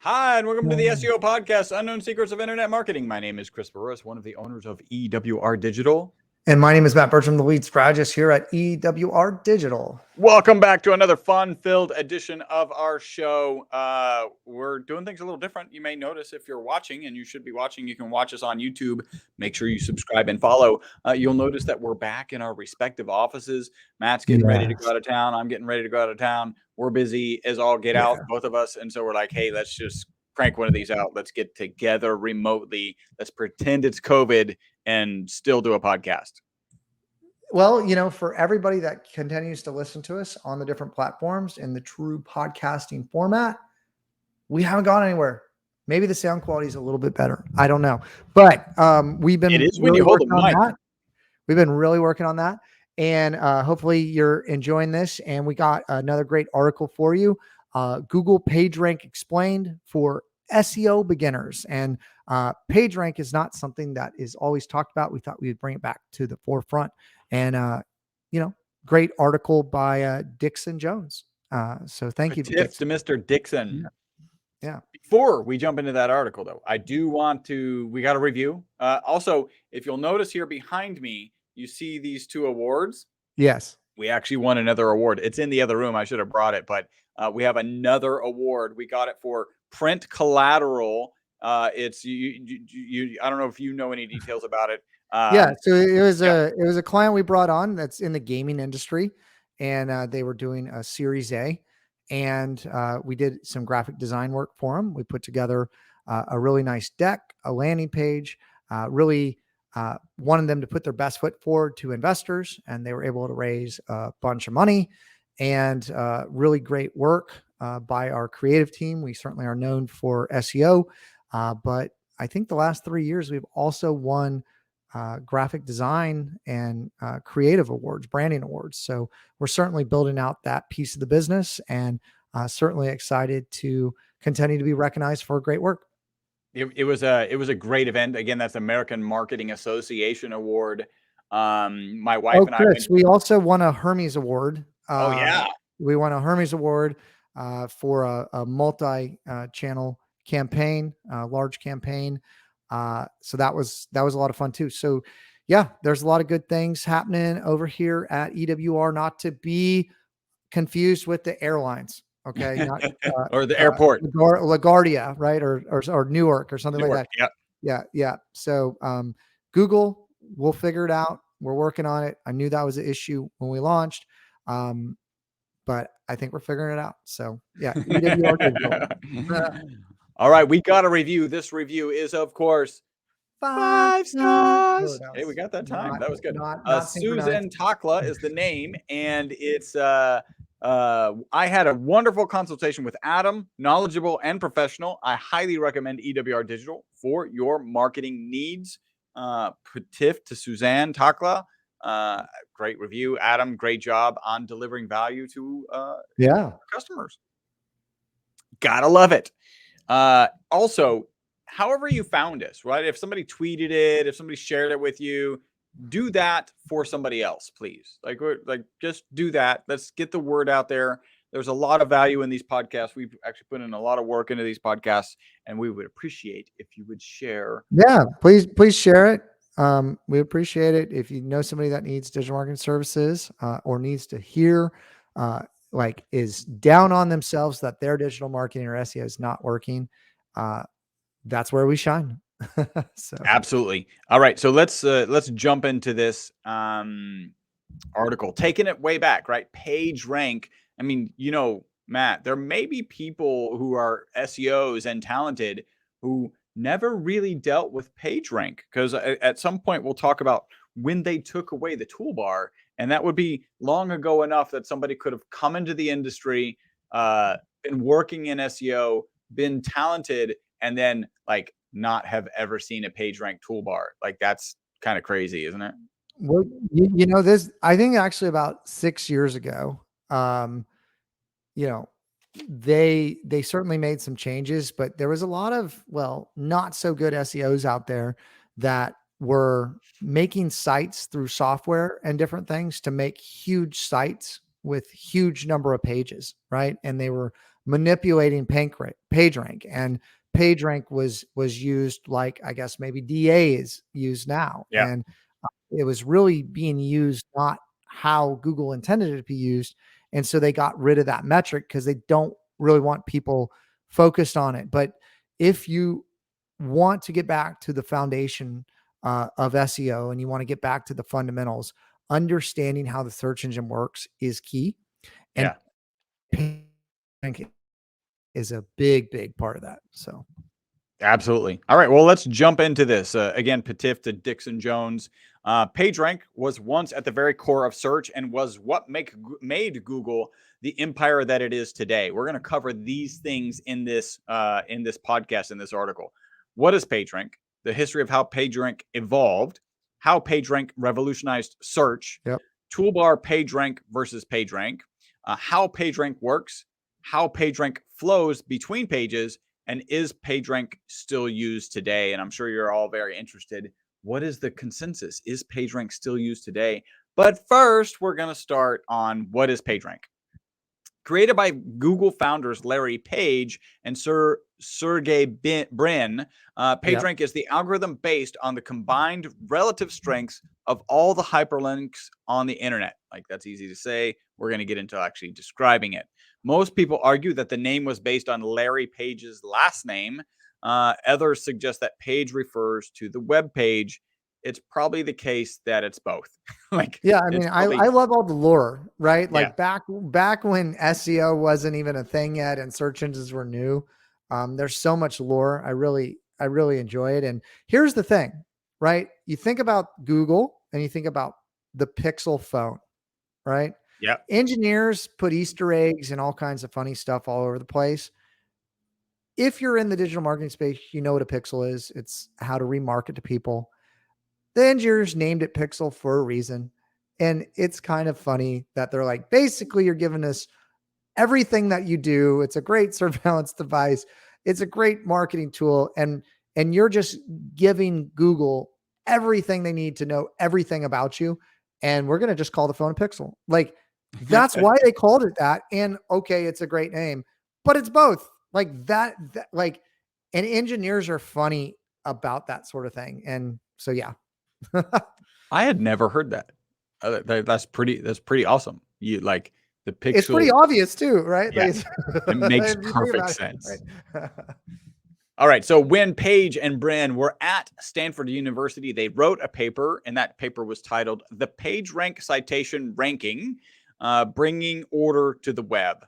Hi, and welcome to the SEO podcast, Unknown Secrets of Internet Marketing. My name is Chris Burris, one of the owners of EWR Digital. And my name is Matt Bertram, the lead strategist here at EWR Digital. Welcome back to another fun-filled edition of our show. We're doing things a little different. You may notice if you're watching, and you should be watching, you can watch us on YouTube. Make sure you subscribe and follow. You'll notice that we're back in our respective offices. Matt's getting ready to go out of town. I'm getting ready to go out of town. We're busy as all get out, both of us. And so we're like, hey, let's just crank one of these out. Let's get together remotely. Let's pretend it's COVID and still do a podcast. Well, you know, for everybody that continues to listen to us on the different platforms in the true podcasting format, we haven't gone anywhere. Maybe the sound quality is a little bit better. I don't know. But we've been really working on that. We've been really working on that. And hopefully you're enjoying this. And we got another great article for you. Google PageRank Explained for SEO beginners. And PageRank is not something that is always talked about. We thought we would bring it back to the forefront. And, you know, great article by Dixon Jones. So thank you. Tips to Mr. Dixon. Yeah. Before we jump into that article, though, I do want to, we got a review. Also, if you'll notice here behind me, you see these two awards. Yes. We actually won another award. It's in the other room. I should have brought it, but we have another award. We got it for print collateral. It's you. I don't know if you know any details about it. Yeah, so it was a client we brought on that's in the gaming industry, and they were doing a Series A, and we did some graphic design work for them. We put together a really nice deck, a landing page, really wanted them to put their best foot forward to investors, and they were able to raise a bunch of money, and really great work by our creative team. We certainly are known for SEO, but I think the last 3 years we've also won graphic design and creative awards, branding awards. So we're certainly building out that piece of the business, and certainly excited to continue to be recognized for great work. It was a great event. Again, that's American Marketing Association Award. My wife and Chris, we also won a Hermes Award. We won a Hermes Award for a multi-channel campaign, large campaign. So that was a lot of fun too. So yeah, there's a lot of good things happening over here at EWR, not to be confused with the airlines. Okay. Not, or the airport, LaGuardia, right. Or Newark or something like that. Yeah. So, Google, we'll figure it out. We're working on it. I knew that was an issue when we launched. But I think we're figuring it out. So yeah. EWR All right, we got a review. This review is, of course, 5 stars. Hey, we got that time. That was good. Susan Takla is the name, and it's I had a wonderful consultation with Adam, knowledgeable and professional. I highly recommend EWR Digital for your marketing needs. Patif to Suzanne Takla. Great review, Adam. Great job on delivering value to customers. Gotta love it. Also, however you found us, right? If somebody tweeted it, if somebody shared it with you, do that for somebody else, please. Just do that. Let's get the word out there. There's a lot of value in these podcasts. We've actually put in a lot of work into these podcasts, and we would appreciate if you would share. Yeah, please share it. We appreciate it. If you know somebody that needs digital marketing services, or needs to hear, is down on themselves that their digital marketing or SEO is not working, that's where we shine. So absolutely. All right, so let's jump into this article, taking it way back, right? PageRank. I mean, you know, Matt, there may be people who are SEOs and talented who never really dealt with PageRank, because at some point we'll talk about when they took away the toolbar. And that would be long ago enough that somebody could have come into the industry, been working in SEO, been talented, and then not have ever seen a PageRank toolbar. That's kind of crazy, isn't it? Well, you know, this, I think actually about 6 years ago, you know, they certainly made some changes, but there was a lot of, not so good SEOs out there that were making sites through software and different things to make huge sites with huge number of pages, right? And they were manipulating PageRank, and PageRank was used like, I guess maybe DA is used now. Yeah. And it was really being used not how Google intended it to be used. And so they got rid of that metric because they don't really want people focused on it. But if you want to get back to the foundation of SEO and you want to get back to the fundamentals, understanding how the search engine works is key. And PageRank is a big part of that. So absolutely. All right, well, let's jump into this. Again, Patif to Dixon Jones. PageRank was once at the very core of search and was what made Google the empire that it is today. We're going to cover these things in this podcast, in this article. What is PageRank? The history of how PageRank evolved, how PageRank revolutionized search, toolbar PageRank versus PageRank, how PageRank works, how PageRank flows between pages, and is PageRank still used today? And I'm sure you're all very interested. What is the consensus? Is PageRank still used today? But first, we're going to start on what is PageRank. Created by Google founders Larry Page and Sergey Brin, PageRank is the algorithm based on the combined relative strengths of all the hyperlinks on the internet. Like, that's easy to say. We're going to get into actually describing it. Most people argue that the name was based on Larry Page's last name. Others suggest that Page refers to the web page. It's probably the case that it's both. I mean, I love all the lore, right? Like back when SEO wasn't even a thing yet and search engines were new. There's so much lore. I really enjoy it. And here's the thing, right? You think about Google and you think about the Pixel phone, right? Yeah. Engineers put Easter eggs and all kinds of funny stuff all over the place. If you're in the digital marketing space, you know what a pixel is. It's how to remarket to people. The engineers named it Pixel for a reason. And it's kind of funny that they're like, basically, you're giving us everything that you do. It's a great surveillance device. It's a great marketing tool. And you're just giving Google everything they need to know everything about you. And we're going to just call the phone a Pixel. Like, that's why they called it that. And okay, it's a great name, but it's both. Like that like, and engineers are funny about that sort of thing. And so, yeah. I had never heard that. That's pretty awesome. You like the Pixel. It's pretty obvious too, right? Yeah, like, it makes perfect sense. Right? All right. So when Page and Brin were at Stanford University, they wrote a paper, and that paper was titled "The PageRank Citation Ranking: Bringing Order to the Web."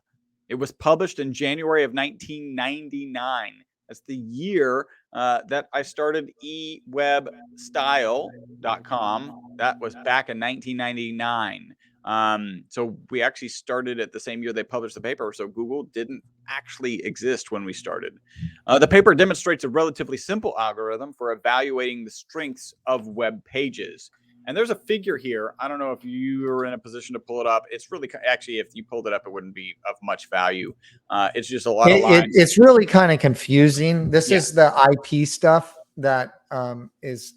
It was published in January of 1999. That's the year that I started ewebstyle.com. That was back in 1999. So we actually started at the same year they published the paper. So Google didn't actually exist when we started. The paper demonstrates a relatively simple algorithm for evaluating the strengths of web pages. And there's a figure here. I don't know if you are in a position to pull it up. It's really, actually, if you pulled it up, it wouldn't be of much value. It's just a lot of lines. It's really kind of confusing. This is the IP stuff that is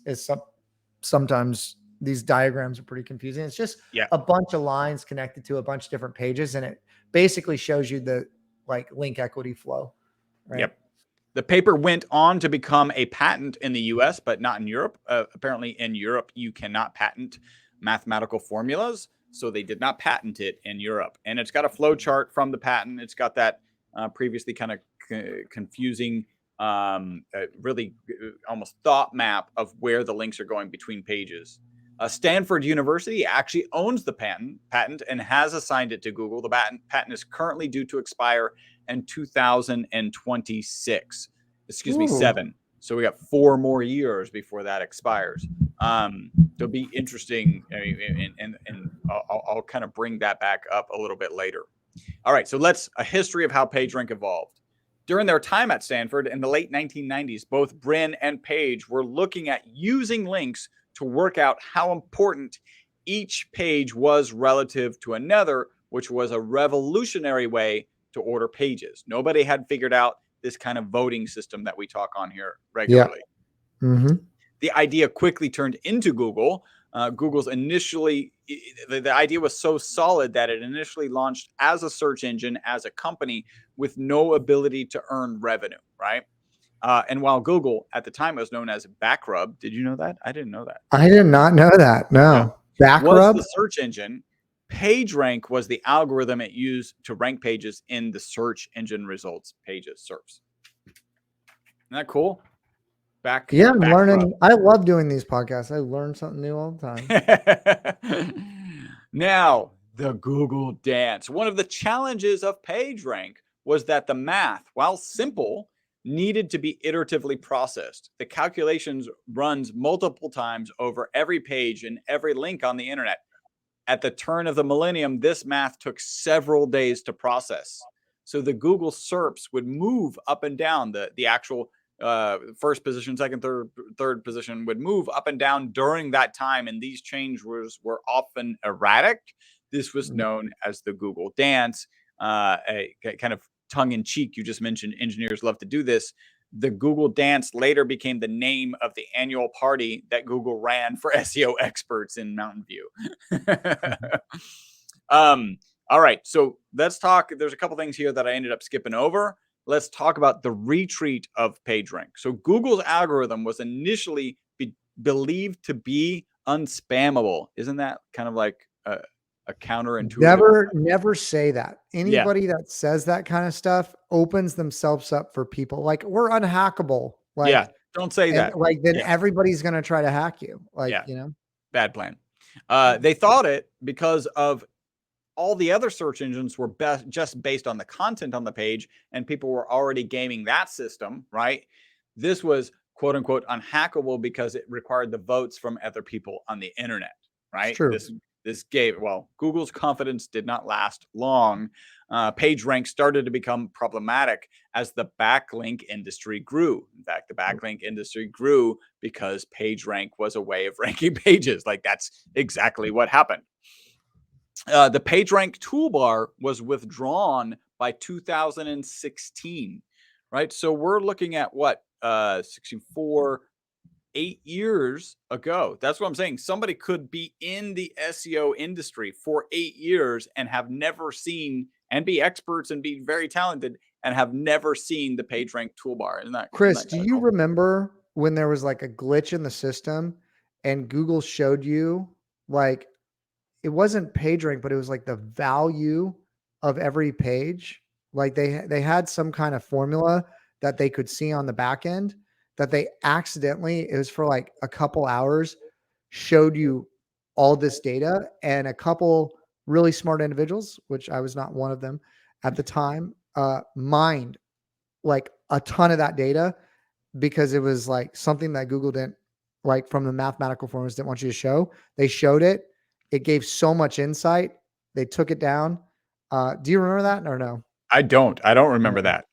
sometimes these diagrams are pretty confusing. It's just a bunch of lines connected to a bunch of different pages, and it basically shows you the like link equity flow. Right? Yep. The paper went on to become a patent in the US, but not in Europe. Apparently in Europe, you cannot patent mathematical formulas. So they did not patent it in Europe. And it's got a flow chart from the patent. It's got that previously kind of confusing, really almost thought map of where the links are going between pages. Stanford University actually owns the patent and has assigned it to Google. The patent is currently due to expire in 2026. Excuse me, 7. So we got 4 more years before that expires. It'll be interesting, and I'll kind of bring that back up a little bit later. All right, so a history of how PageRank evolved. During their time at Stanford in the late 1990s, both Brin and Page were looking at using links to work out how important each page was relative to another, which was a revolutionary way to order pages. Nobody had figured out this kind of voting system that we talk on here regularly. Mm-hmm. The idea quickly turned into Google. Google's initially, the idea was so solid that it initially launched as a search engine, as a company with no ability to earn revenue, right? And while Google at the time was known as Backrub, did you know that? I didn't know that. I did not know that. No. Yeah. Was the search engine. PageRank was the algorithm it used to rank pages in the search engine results pages SERPs. Isn't that cool? Yeah, I'm learning. I love doing these podcasts. I learn something new all the time. Now, the Google dance. One of the challenges of PageRank was that the math, while simple, needed to be iteratively processed. The calculations runs multiple times over every page and every link on the internet. At the turn of the millennium, this math took several days to process. So the Google SERPs would move up and down. The actual first position, second, third position would move up and down during that time. And these changes were often erratic. This was known as the Google dance, a kind of tongue in cheek. You just mentioned engineers love to do this. The Google dance later became the name of the annual party that Google ran for SEO experts in Mountain View. All right. So let's talk. There's a couple things here that I ended up skipping over. Let's talk about the retreat of PageRank. So Google's algorithm was initially believed to be unspammable. Isn't that kind of like a counterintuitive? Never say that. Anybody that says that kind of stuff opens themselves up for people. Like, we're unhackable. Like, don't say that. Like, then everybody's going to try to hack you. Like, bad plan. They thought it because of all the other search engines were just based on the content on the page, and people were already gaming that system, right? This was quote unquote unhackable because it required the votes from other people on the internet, right? This gave, Google's confidence did not last long. PageRank started to become problematic as the backlink industry grew. In fact, the backlink industry grew because PageRank was a way of ranking pages. Like, that's exactly what happened. The PageRank toolbar was withdrawn by 2016, right? So we're looking at what, 64, 8 years ago. That's what I'm saying. Somebody could be in the SEO industry for 8 years and have never seen, and be experts and be very talented and have never seen the PageRank toolbar. Isn't that, Chris, do you remember when there was like a glitch in the system and Google showed you, like, it wasn't PageRank, but it was like the value of every page? Like, they had some kind of formula that they could see on the back end that they accidentally, it was for like a couple hours, showed you all this data, and a couple really smart individuals, which I was not one of them at the time, mined like a ton of that data, because it was like something that Google didn't, like, from the mathematical formulas, didn't want you to show. They showed it. It gave so much insight. They took it down. Do you remember that or no? I don't remember that.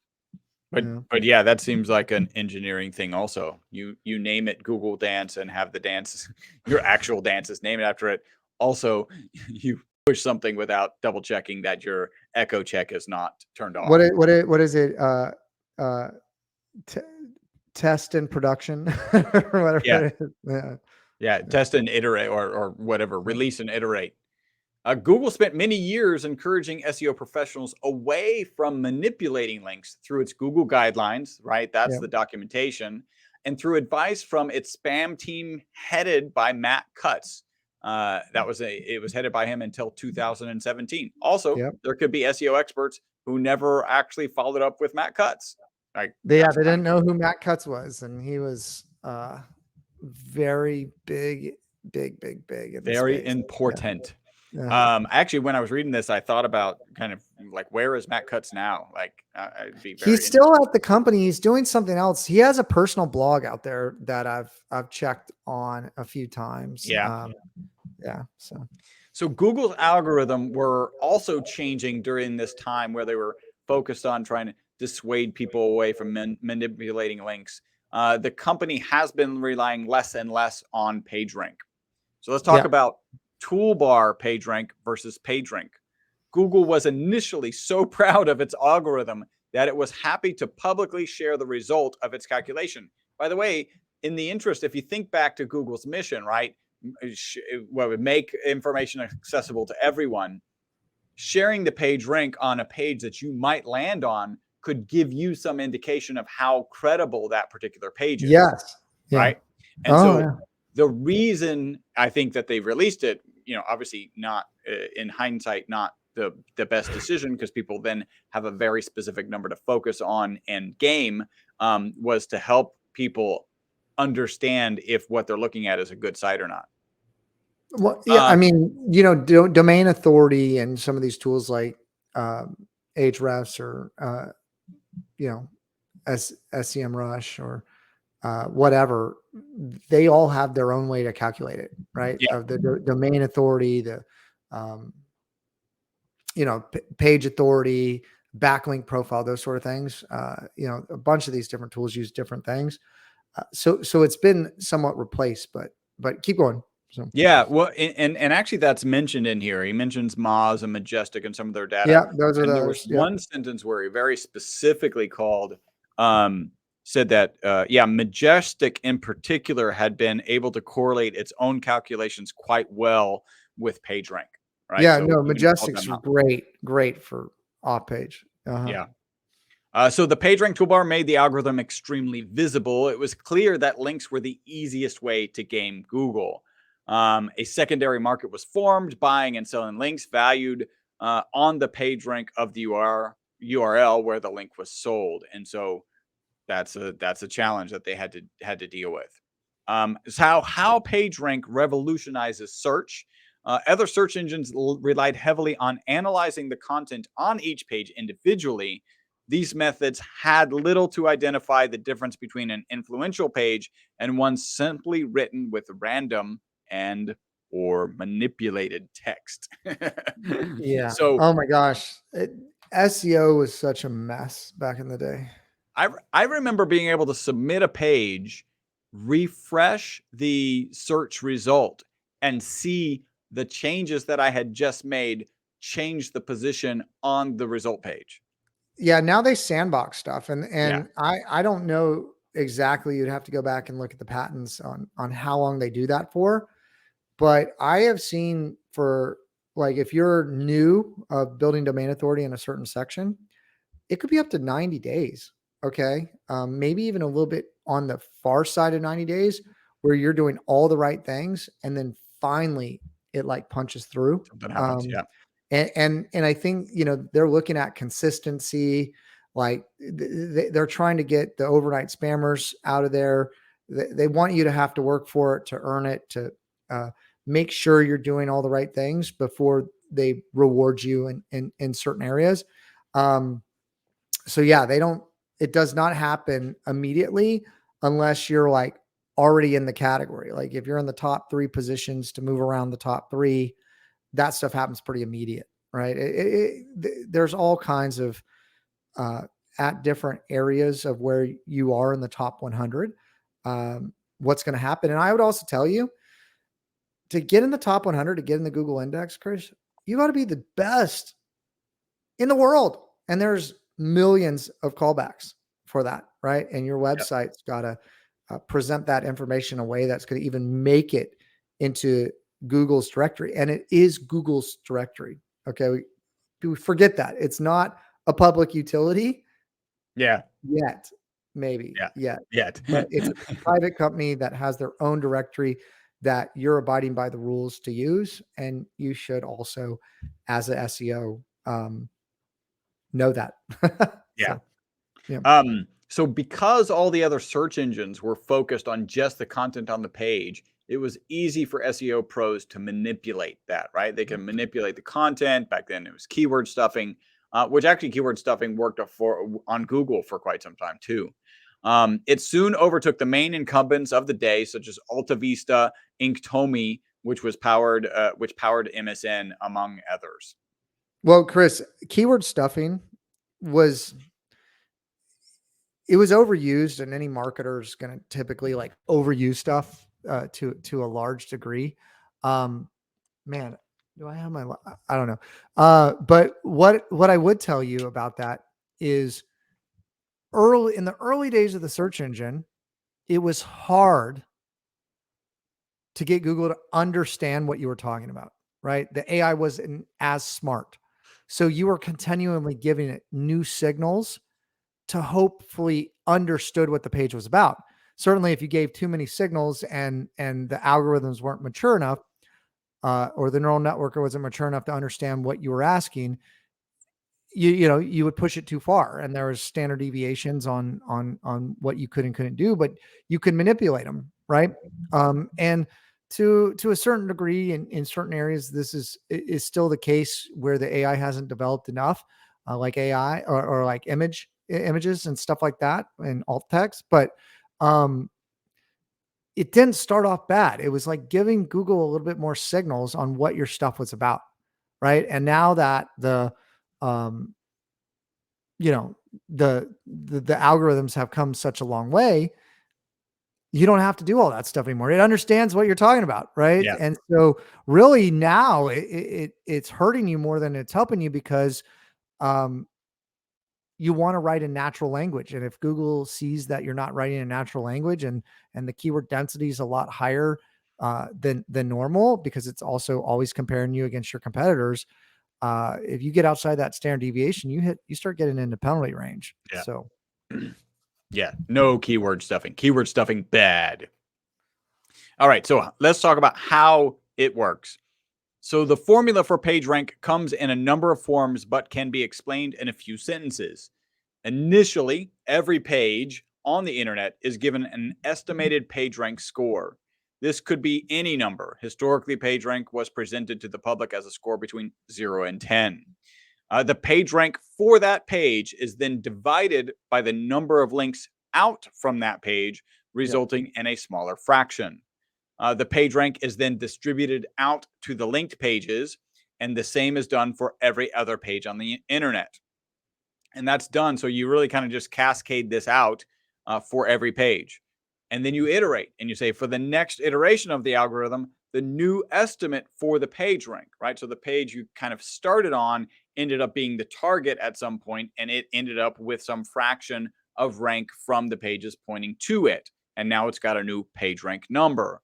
But yeah, that seems like an engineering thing also. You name it Google Dance and have the dance, your actual dances, name it after it. Also, you push something without double checking that your echo check is not turned off. What is it? Test and production or whatever. Yeah. Test and iterate, or whatever, release and iterate. Google spent many years encouraging SEO professionals away from manipulating links through its Google guidelines, right? That's the documentation, and through advice from its spam team headed by Matt Cutts. It was headed by him until 2017. Also, there could be SEO experts who never actually followed up with Matt Cutts. Like, they didn't know who Matt Cutts was, and he was very big. Very important. Actually, when I was reading this, I thought about kind of like, where is Matt Cutts now? Like, he's still at the company. He's doing something else. He has a personal blog out there that I've checked on a few times. So Google's algorithm were also changing during this time, where they were focused on trying to dissuade people away from manipulating links. The company has been relying less and less on PageRank. So let's talk about toolbar PageRank versus PageRank. Google was initially so proud of its algorithm that it was happy to publicly share the result of its calculation. By the way, in the interest, if you think back to Google's mission, right? would make information accessible to everyone, sharing the page rank on a page that you might land on could give you some indication of how credible that particular page is. Yes. Yeah. Right. And the reason I think that they've released it, obviously not in hindsight, not the best decision, because people then have a very specific number to focus on and game, was to help people understand if what they're looking at is a good site or not. Well, yeah, I mean, domain authority and some of these tools like Ahrefs or SEMrush or whatever, they all have their own way to calculate it, right? Yeah. Of the domain authority, the page authority, backlink profile, those sort of things. A bunch of these different tools use different things. So it's been somewhat replaced, but keep going. So. Yeah, well, and actually that's mentioned in here. He mentions Moz and Majestic and some of their data. Yeah, those are and those. There was one sentence where he very specifically said that, Majestic in particular had been able to correlate its own calculations quite well with PageRank. Right? Yeah, so Majestic's great for off page. Yeah. So the PageRank toolbar made the algorithm extremely visible. It was clear that links were the easiest way to game Google. A secondary market was formed, buying and selling links valued on the PageRank of the URL where the link was sold, and so that's a challenge that they had to deal with. So how PageRank revolutionizes search. Other search engines relied heavily on analyzing the content on each page individually. These methods had little to identify the difference between an influential page and one simply written with random or manipulated text. Yeah. So, oh my gosh, SEO was such a mess back in the day. I remember being able to submit a page, refresh the search result, and see the changes that I had just made change the position on the result page. Yeah, now they sandbox stuff, and I don't know exactly. You'd have to go back and look at the patents on how long they do that for. But I have seen for, like, if you're new of building domain authority in a certain section, it could be up to 90 days. Okay. Maybe even a little bit on the far side of 90 days where you're doing all the right things. And then finally it like punches through. Something happens. Yeah. And I think, they're looking at consistency. Like they're trying to get the overnight spammers out of there. They want you to have to work for it, to earn it, to make sure you're doing all the right things before they reward you in certain areas. So yeah, it does not happen immediately unless you're like already in the category. Like if you're in the top 3 positions to move around the top 3, that stuff happens pretty immediate, right? There's all kinds of, at different areas of where you are in the top 100, what's going to happen. And I would also tell you, to get in the top 100, to get in the Google index, Chris, you got to be the best in the world. And there's millions of callbacks for that, right? And your website's got to present that information in a way that's going to even make it into Google's directory. And it is Google's directory. Okay. We forget that. It's not a public utility. Yeah. Yet. Maybe. Yeah. Yet. But it's a private company that has their own directory that you're abiding by the rules to use. And you should also, as a SEO, know that. Yeah. So because all the other search engines were focused on just the content on the page, it was easy for SEO pros to manipulate that, right? They can manipulate the content. Back then it was keyword stuffing, which actually keyword stuffing worked on Google for quite some time too. It soon overtook the main incumbents of the day, such as AltaVista, Inktomi, which powered MSN, among others. Well, Chris, keyword stuffing was overused, and any marketer is going to typically like overuse stuff to a large degree. Man, do I have I don't know. But what I would tell you about that is in the early days of the search engine, it was hard to get Google to understand what you were talking about, right? The AI wasn't as smart. So you were continually giving it new signals to hopefully understood what the page was about. Certainly, if you gave too many signals and the algorithms weren't mature enough, or the neural network wasn't mature enough to understand what you were asking, you would push it too far, and there was standard deviations on what you could and couldn't do, but you can manipulate them, right? And to a certain degree, in certain areas, this is still the case where the AI hasn't developed enough, like AI or like images and stuff like that, and alt text. But it didn't start off bad. It was like giving Google a little bit more signals on what your stuff was about, right? And now that um, you know, the algorithms have come such a long way, you don't have to do all that stuff anymore. It understands what you're talking about, right? Yeah. And so really now it's hurting you more than it's helping you, because um, you want to write in natural language. And if Google sees that you're not writing in natural language, and the keyword density is a lot higher than normal, because it's also always comparing you against your competitors, if you get outside that standard deviation, you start getting into penalty range. Yeah. So yeah, no keyword stuffing. Keyword stuffing, bad. All right, so let's talk about how it works. So the formula for PageRank comes in a number of forms, but can be explained in a few sentences. Initially, every page on the internet is given an estimated PageRank score. This could be any number. Historically, PageRank was presented to the public as a score between 0 and 10. The PageRank for that page is then divided by the number of links out from that page, resulting in a smaller fraction. The PageRank is then distributed out to the linked pages, and the same is done for every other page on the internet. And that's done. So you really kind of just cascade this out for every page. And then you iterate and you say, for the next iteration of the algorithm, the new estimate for the page rank, right? So the page you kind of started on ended up being the target at some point, and it ended up with some fraction of rank from the pages pointing to it. And now it's got a new page rank number.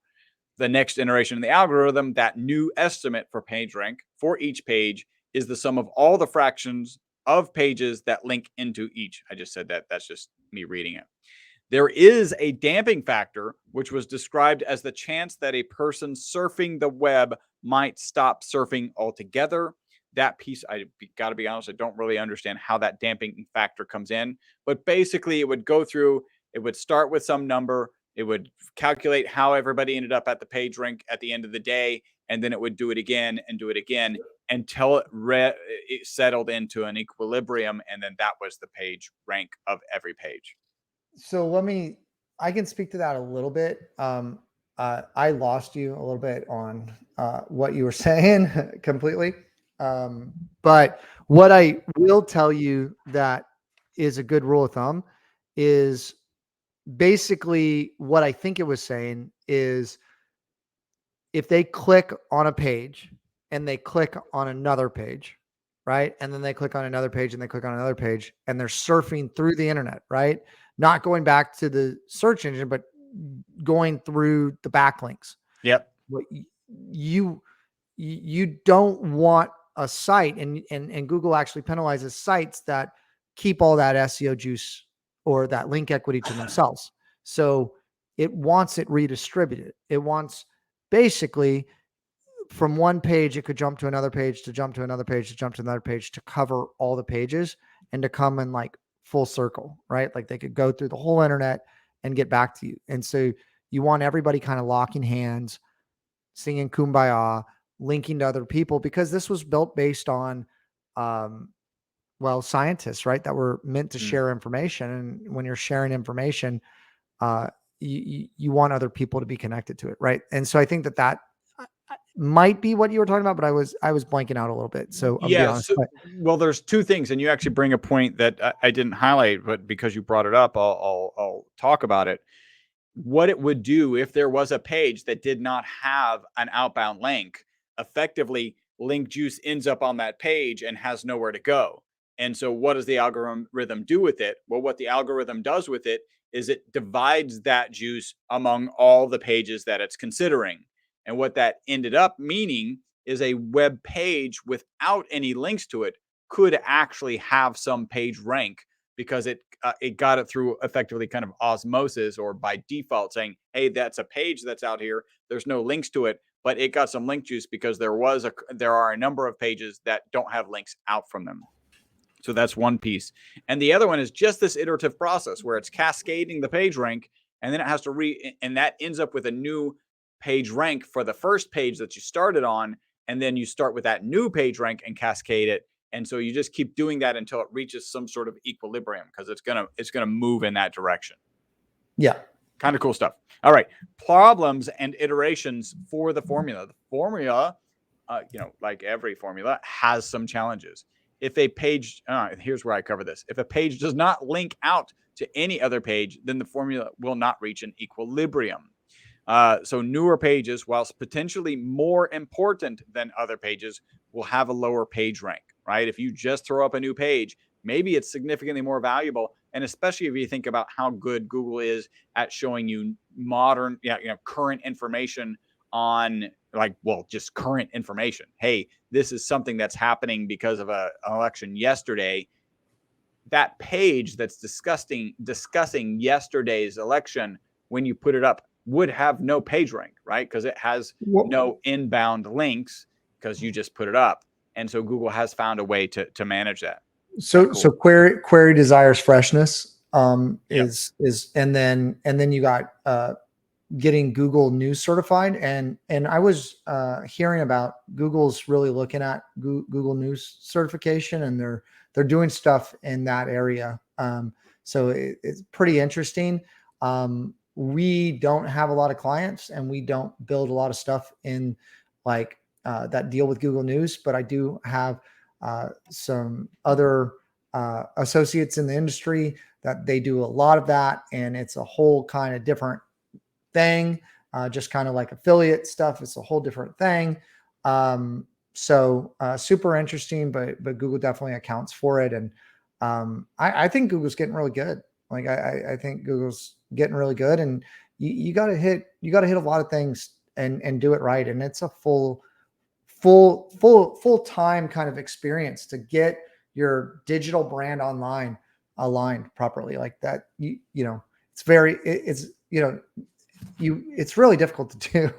The next iteration of the algorithm, that new estimate for page rank for each page, is the sum of all the fractions of pages that link into each. I just said that. That's just me reading it. There is a damping factor, which was described as the chance that a person surfing the web might stop surfing altogether. That piece, I got to be honest, I don't really understand how that damping factor comes in. But basically, it would go through, it would start with some number, it would calculate how everybody ended up at the page rank at the end of the day, and then it would do it again and do it again until it settled into an equilibrium, and then that was the page rank of every page. So I can speak to that a little bit. I lost you a little bit on what you were saying completely. But what I will tell you that is a good rule of thumb is basically what I think it was saying is, if they click on a page and they click on another page, right? And then they click on another page and they click on another page, and they're surfing through the internet, right? Not going back to the search engine, but going through the backlinks. Yep. What you don't want a site, and Google actually penalizes sites that keep all that SEO juice or that link equity to themselves. So it wants it redistributed. It wants basically from one page, it could jump to another page, to jump to another page, to jump to another page, to cover all the pages and to come in like full circle, right? Like they could go through the whole internet and get back to you. And so you want everybody kind of locking hands, singing Kumbaya, linking to other people, because this was built based on, scientists, right? That were meant to share information. And when you're sharing information, you want other people to be connected to it, right? And so I think that might be what you were talking about, but I was blanking out a little bit. So I'll be honest. Well, there's two things, and you actually bring a point that I didn't highlight, but because you brought it up, I'll talk about it. What it would do if there was a page that did not have an outbound link, effectively link juice ends up on that page and has nowhere to go. And so what does the algorithm do with it? Well, what the algorithm does with it is it divides that juice among all the pages that it's considering. And what that ended up meaning is a web page without any links to it could actually have some page rank, because it got it through effectively kind of osmosis, or by default saying, hey, that's a page that's out here. There's no links to it, but it got some link juice because there are a number of pages that don't have links out from them. So that's one piece. And the other one is just this iterative process where it's cascading the page rank, and then it has to and that ends up with a new page rank for the first page that you started on. And then you start with that new page rank and cascade it. And so you just keep doing that until it reaches some sort of equilibrium, because it's gonna move in that direction. Yeah. Kind of cool stuff. All right. Problems and iterations for the formula. The formula, like every formula, has some challenges. If a page, here's where I cover this. If a page does not link out to any other page, then the formula will not reach an equilibrium. So newer pages, whilst potentially more important than other pages, will have a lower page rank, right? If you just throw up a new page, maybe it's significantly more valuable. And especially if you think about how good Google is at showing you modern, current information on just current information. Hey, this is something that's happening because of an election yesterday. That page that's discussing yesterday's election, when you put it up, would have no page rank, right? Because it has no inbound links, because you just put it up. And so Google has found a way to manage that. So cool. So query desires freshness is and then you got getting Google News certified, and I was hearing about Google's really looking at Google News certification, and they're doing stuff in that area. So it's pretty interesting. We don't have a lot of clients, and we don't build a lot of stuff in that deal with Google News, but I do have some other associates in the industry that they do a lot of that, and it's a whole kind of different thing, just kind of like affiliate stuff. It's a whole different thing. So super interesting, but Google definitely accounts for it. And I think Google's getting really good. Like I think Google's getting really good, and you got to hit a lot of things and do it right. And it's a full-time kind of experience to get your digital brand online aligned properly like that. It's really difficult to do.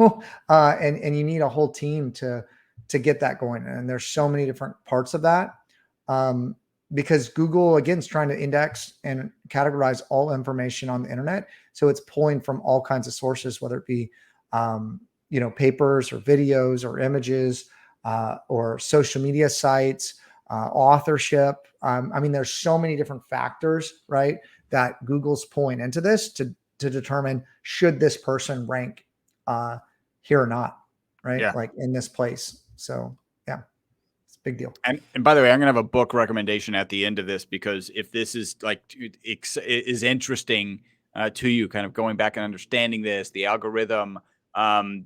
And you need a whole team to get that going. And there's so many different parts of that. Because Google, again, is trying to index and categorize all information on the internet. So it's pulling from all kinds of sources, whether it be, papers or videos or images, or social media sites, authorship. There's so many different factors, right, that Google's pulling into this to determine, should this person rank here or not, right? Yeah. Like in this place. So yeah, it's a big deal. And by the way, I'm going to have a book recommendation at the end of this, because if this is is interesting to you, kind of going back and understanding the algorithm,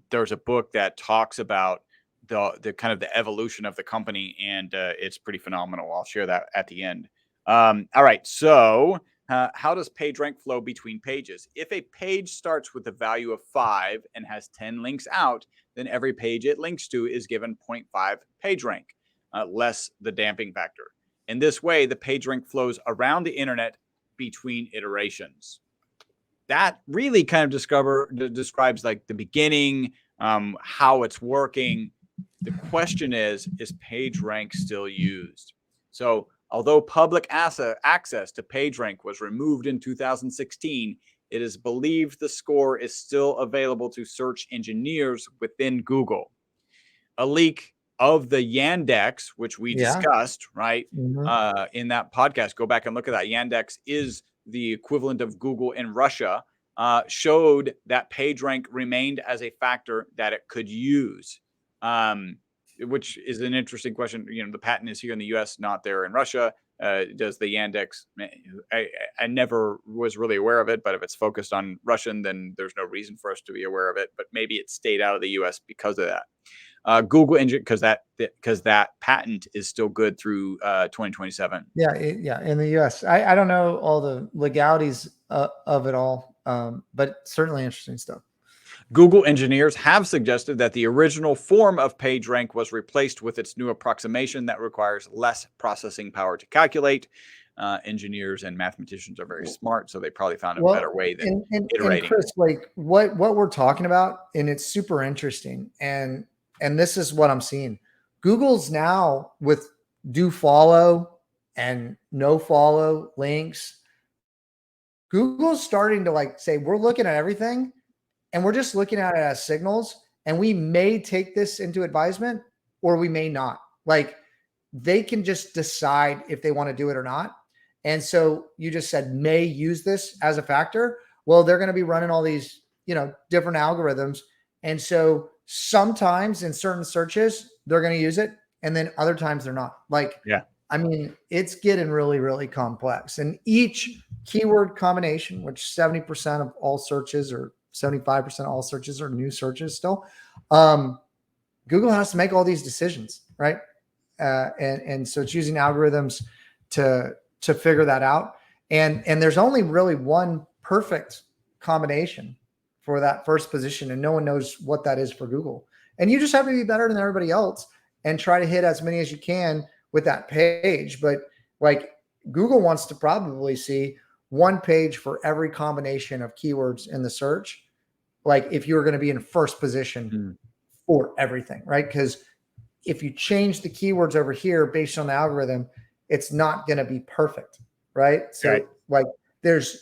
there's a book that talks about the kind of the evolution of the company, and it's pretty phenomenal. I'll share that at the end. All right. So how does PageRank flow between pages? If a page starts with a value of 5 and has 10 links out, then every page it links to is given 0.5 PageRank, less the damping factor. In this way, the PageRank flows around the internet between iterations. That really kind of describes like the beginning, how it's working. The question is PageRank still used? So although public access to PageRank was removed in 2016, it is believed the score is still available to search engineers within Google. A leak of the Yandex, which we discussed, right, in that podcast, go back and look at that. Yandex is the equivalent of Google in Russia, showed that PageRank remained as a factor that it could use. Which is an interesting question. The patent is here in the US, not there in Russia. Does the Yandex, I never was really aware of it, but if it's focused on Russian, then there's no reason for us to be aware of it, but maybe it stayed out of the US because of that. Google engine, because that patent is still good through 2027. Yeah. In the US, I don't know all the legalities of it all, but certainly interesting stuff. Google engineers have suggested that the original form of PageRank was replaced with its new approximation that requires less processing power to calculate. Engineers and mathematicians are very smart, so they probably found a better way than iterating. And Chris, like what we're talking about, and it's super interesting, and this is what I'm seeing. Google's now with do follow and no follow links. Google's starting to like say, we're looking at everything and we're just looking at it as signals, and we may take this into advisement or we may not. Like they can just decide if they want to do it or not. And so you just said may use this as a factor. Well, they're going to be running all these, different algorithms. And so sometimes in certain searches, they're going to use it. And then other times they're not. Like, yeah. I mean, it's getting really, really complex. And each keyword combination, which 70% of all searches or 75% of all searches are new searches still, Google has to make all these decisions, right? And so it's using algorithms to figure that out. And there's only really one perfect combination for that first position, and no one knows what that is for Google. And you just have to be better than everybody else and try to hit as many as you can with that page. But like Google wants to probably see one page for every combination of keywords in the search. Like if you were going to be in first position for everything, right? Because if you change the keywords over here based on the algorithm, it's not going to be perfect, right? So like there's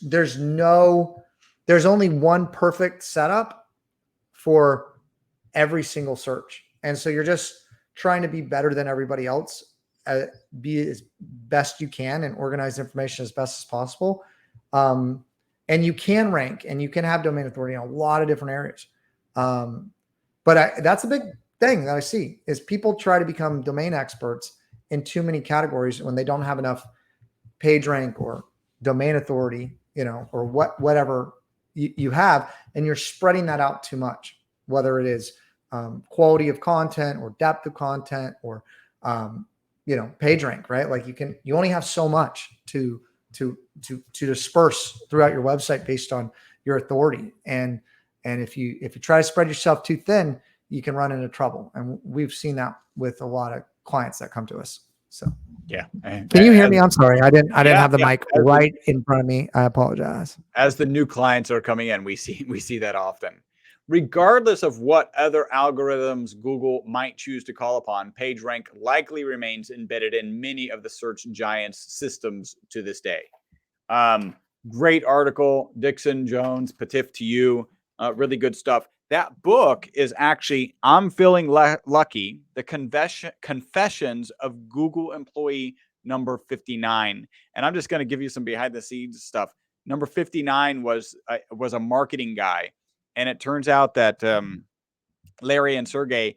only one perfect setup for every single search. And so you're just trying to be better than everybody else, be as best you can and organize information as best as possible. And you can rank and you can have domain authority in a lot of different areas. But that's a big thing that I see is people try to become domain experts in too many categories when they don't have enough PageRank or domain authority, or whatever you have, and you're spreading that out too much, whether it is quality of content or depth of content or PageRank, right? Like you only have so much to disperse throughout your website based on your authority. And if you try to spread yourself too thin, you can run into trouble. And we've seen that with a lot of clients that come to us. So yeah. Can you hear me? I'm sorry. I didn't have the mic right in front of me. I apologize. As the new clients are coming in, we see that often. Regardless of what other algorithms Google might choose to call upon, PageRank likely remains embedded in many of the search giants' systems to this day. Great article, Dixon, Jones, Patif to you. Really good stuff. That book is actually I'm Feeling Lucky, the Confessions of Google Employee number 59. And I'm just going to give you some behind the scenes stuff. Number 59 was a marketing guy. And it turns out that Larry and Sergey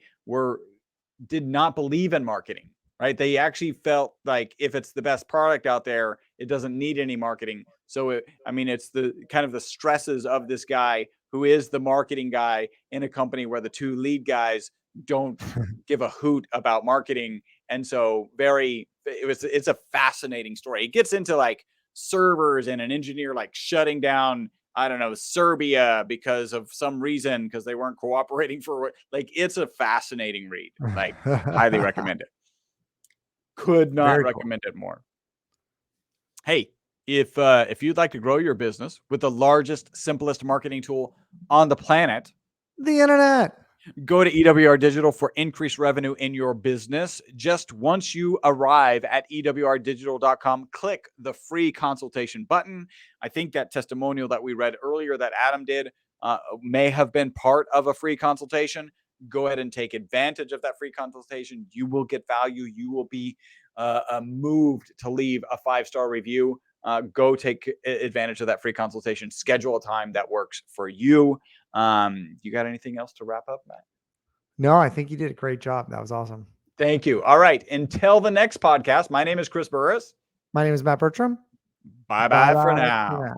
did not believe in marketing, right? They actually felt like if it's the best product out there, it doesn't need any marketing. So, it's the kind of the stresses of this guy who is the marketing guy in a company where the two lead guys don't give a hoot about marketing. And so it's a fascinating story. It gets into like servers and an engineer like shutting down, I don't know, Serbia because of some reason, because they weren't cooperating it's a fascinating read. Like highly recommend it. Could not recommend it more. Hey, if you'd like to grow your business with the largest, simplest marketing tool on the planet, the internet, go to EWR Digital for increased revenue in your business. Just once you arrive at EWRdigital.com, click the free consultation button. I think that testimonial that we read earlier that Adam did may have been part of a free consultation. Go ahead and take advantage of that free consultation. You will get value. You will be moved to leave a 5-star review. Go take advantage of that free consultation. Schedule a time that works for you. You got anything else to wrap up, Matt? No, I think you did a great job. That was awesome. Thank you. All right. Until the next podcast, my name is Chris Burris. My name is Matt Bertram. Bye-bye for now.